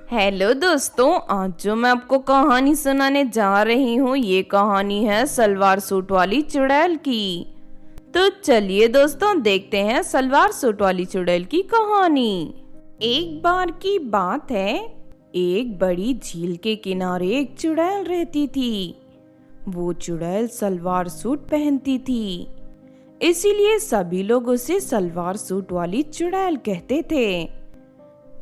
Hello दोस्तों, आज जो मैं आपको कहानी सुनाने जा रही हूँ ये कहानी है सलवार सूट वाली चुड़ैल की। तो चलिए दोस्तों देखते हैं सलवार सूट वाली चुड़ैल की कहानी। एक बार की बात है, एक बड़ी झील के किनारे एक चुड़ैल रहती थी। वो चुड़ैल सलवार सूट पहनती थी, इसीलिए सभी लोग उसे सलवार सूट वाली चुड़ैल कहते थे।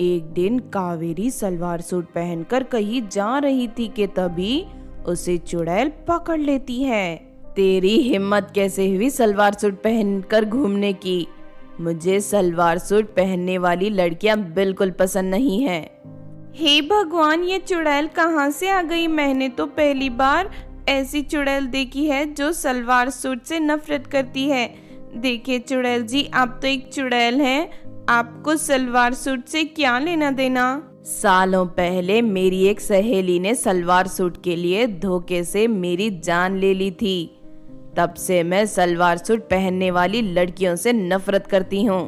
एक दिन कावेरी सलवार सूट पहनकर कहीं जा रही थी कि तभी उसे चुड़ैल पकड़ लेती है। तेरी हिम्मत कैसे हुई सलवार सूट पहनकर घूमने की? मुझे सलवार सूट पहनने वाली लड़कियां बिल्कुल पसंद नहीं है। हे भगवान, ये चुड़ैल कहाँ से आ गई? मैंने तो पहली बार ऐसी चुड़ैल देखी है जो सलवार सूट से नफरत करती है। देखिए चुड़ैल जी, आप तो एक चुड़ैल हैं, आपको सलवार सूट से क्या लेना देना? सालों पहले मेरी एक सहेली ने सलवार सूट के लिए धोखे से मेरी जान ले ली थी। तब से मैं सलवार सूट पहनने वाली लड़कियों से नफरत करती हूँ।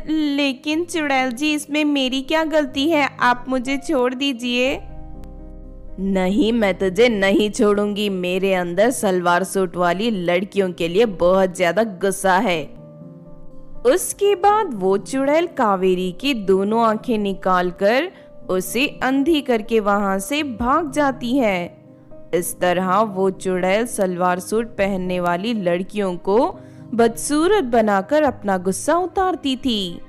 लेकिन चुड़ैल जी, इसमें मेरी क्या गलती है? आप मुझे छोड़ दीजिए। नहीं, मैं तुझे नहीं छोड़ूंगी। मेरे अंदर सलवार सूट वाली लड़कियों के लिए बहुत ज्यादा गुस्सा है। उसके बाद वो चुड़ैल कावेरी की दोनों आंखें निकालकर उसे अंधी करके वहां से भाग जाती है। इस तरह वो चुड़ैल सलवार सूट पहनने वाली लड़कियों को बदसूरत बनाकर अपना गुस्सा उतारती थी।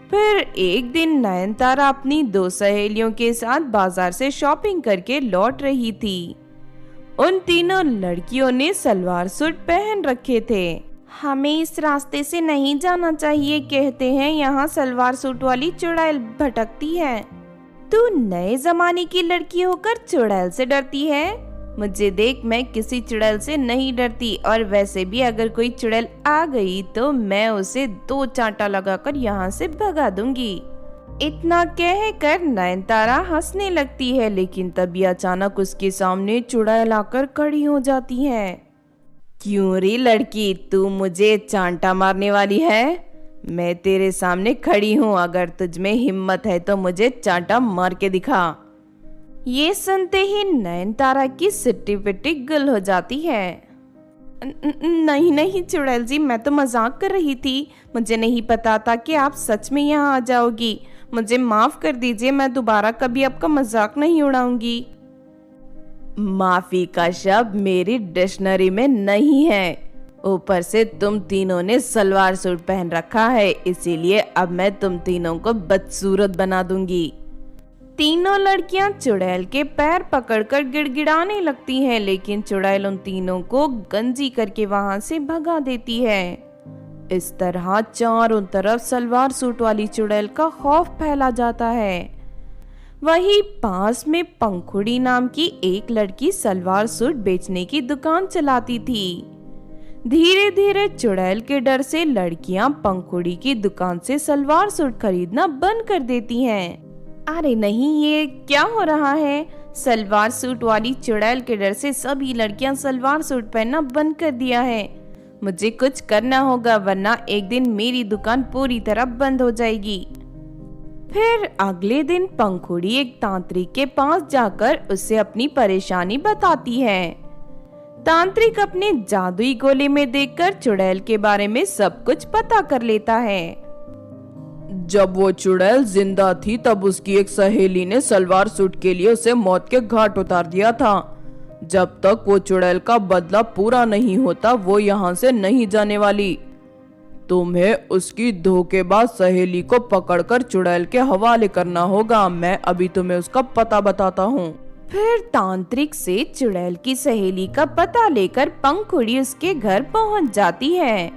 फिर एक दिन नयनतारा अपनी दो सहेलियों के साथ बाजार से शॉपिंग करके लौट रही थी। उन तीनों लड़कियों ने सलवार सूट पहन रखे थे। हमें इस रास्ते से नहीं जाना चाहिए, कहते हैं यहाँ सलवार सूट वाली चुड़ैल भटकती है। तू नए जमाने की लड़की होकर चुड़ैल से डरती है? मुझे देख, मैं किसी चुड़ैल से नहीं डरती, और वैसे भी अगर कोई चुड़ैल आ गई तो मैं उसे दो चांटा लगाकर यहाँ से भगा दूंगी। इतना कहकर नयनतारा हंसने लगती है, लेकिन तभी अचानक उसके सामने चुड़ैल आकर खड़ी हो जाती है। क्यों रे लड़की, तू मुझे चांटा मारने वाली है? मैं तेरे सामने खड़ी हूँ, अगर तुझ में हिम्मत है तो मुझे चांटा मार के दिखा। ये सुनते ही नयनतारा की सिट्टी पिट्टी गुल हो जाती है। नहीं नहीं चुड़ैल जी, मैं तो मजाक कर रही थी। मुझे नहीं पता था कि आप सच में यहाँ आ जाओगी। मुझे माफ कर दीजिए, मैं दोबारा कभी आपका मजाक नहीं उड़ाऊंगी। माफी का शब्द मेरी डिक्शनरी में नहीं है। ऊपर से तुम तीनों ने सलवार सूट पहन रखा है, इसीलिए अब मैं तुम तीनों को बदसूरत बना दूंगी। तीनों लड़कियां चुड़ैल के पैर पकड़कर गिड़गिड़ाने लगती हैं, लेकिन चुड़ैल उन तीनों को गंजी करके वहां से भगा देती है। इस तरह चारों तरफ सलवार सूट वाली चुड़ैल का खौफ फैला जाता है। वहीं पास में पंखुड़ी नाम की एक लड़की सलवार सूट बेचने की दुकान चलाती थी। धीरे धीरे चुड़ैल के डर से लड़कियां पंखुड़ी की दुकान से सलवार सूट खरीदना बंद कर देती हैं। अरे नहीं, ये क्या हो रहा है? सलवार सूट वाली चुड़ैल के डर से सभी लड़कियां सलवार सूट पहनना बंद कर दिया है। मुझे कुछ करना होगा, वरना एक दिन मेरी दुकान पूरी तरह बंद हो जाएगी। फिर अगले दिन पंखुड़ी एक तांत्रिक के पास जाकर उसे अपनी परेशानी बताती है। तांत्रिक अपने जादुई गोले में देखकर चुड़ैल के बारे में सब कुछ पता कर लेता है। जब वो चुड़ैल जिंदा थी तब उसकी एक सहेली ने सलवार सूट के लिए उसे मौत के घाट उतार दिया था। जब तक वो चुड़ैल का बदला पूरा नहीं होता वो यहाँ से नहीं जाने वाली। तुम्हें उसकी धोखेबाज सहेली को पकड़कर चुड़ैल के हवाले करना होगा। मैं अभी तुम्हें उसका पता बताता हूँ। फिर तांत्रिक से चुड़ैल की सहेली का पता लेकर पंखुड़ी उसके घर पहुँच जाती है।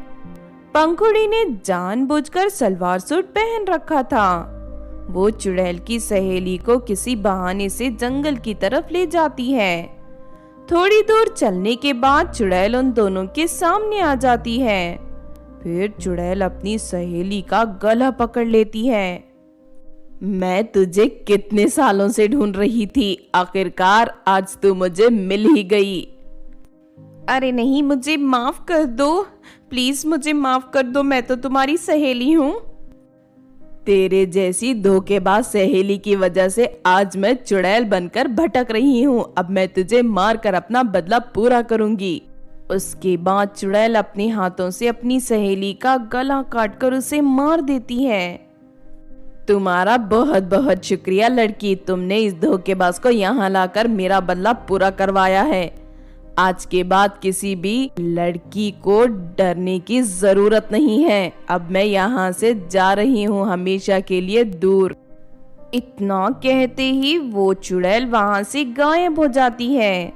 पंखुड़ी ने जानबूझकर सलवार सूट पहन रखा था। वो चुड़ैल की सहेली को किसी बहाने से जंगल की तरफ ले जाती है। थोड़ी दूर चलने के बाद चुड़ैल उन दोनों के सामने आ जाती है। फिर चुड़ैल अपनी सहेली का गला पकड़ लेती है। मैं तुझे कितने सालों से ढूंढ रही थी, आखिरकार आज तू मुझे मिल ही गई। अरे नहीं, मुझे माफ कर दो, प्लीज मुझे माफ कर दो, मैं तो तुम्हारी सहेली हूँ। तेरे जैसी धोखेबाज सहेली की वजह से आज मैं चुड़ैल बनकर भटक रही हूँ। अब मैं तुझे मार कर अपना बदला पूरा करूंगी। उसके बाद चुड़ैल अपने हाथों से अपनी सहेली का गला काटकर उसे मार देती है। तुम्हारा बहुत बहुत शुक्रिया लड़की, तुमने इस धोखेबाज को यहाँ लाकर मेरा बदला पूरा करवाया है। आज के बाद किसी भी लड़की को डरने की जरूरत नहीं है। अब मैं यहाँ से जा रही हूँ हमेशा के लिए दूर। इतना कहते ही वो चुड़ैल वहाँ से गायब हो जाती है।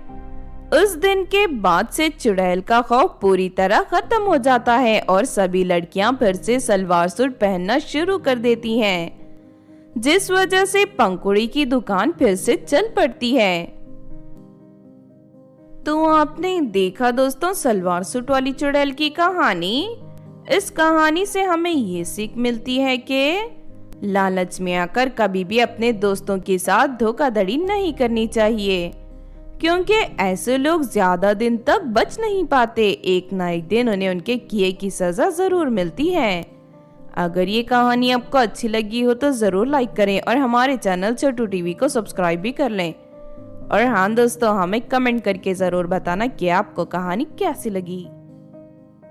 उस दिन के बाद से चुड़ैल का खौफ पूरी तरह खत्म हो जाता है और सभी लड़कियां फिर से सलवार सूट पहनना शुरू कर देती हैं, जिस वजह से पंखुड़ी की दुकान फिर से चल पड़ती है। तो आपने देखा दोस्तों सलवार सूट वाली चुड़ैल की कहानी। इस कहानी से हमें ये सीख मिलती है कि लालच में आकर कभी भी अपने दोस्तों के साथ धोखाधड़ी नहीं करनी चाहिए, क्योंकि ऐसे लोग ज्यादा दिन तक बच नहीं पाते। एक ना एक दिन उन्हें उनके किए की सजा जरूर मिलती है। अगर ये कहानी आपको अच्छी लगी हो तो जरूर लाइक करें और हमारे चैनल छोटू टीवी को सब्सक्राइब भी कर लें। और हाँ दोस्तों, हमें कमेंट करके जरूर बताना कि आपको कहानी कैसी लगी।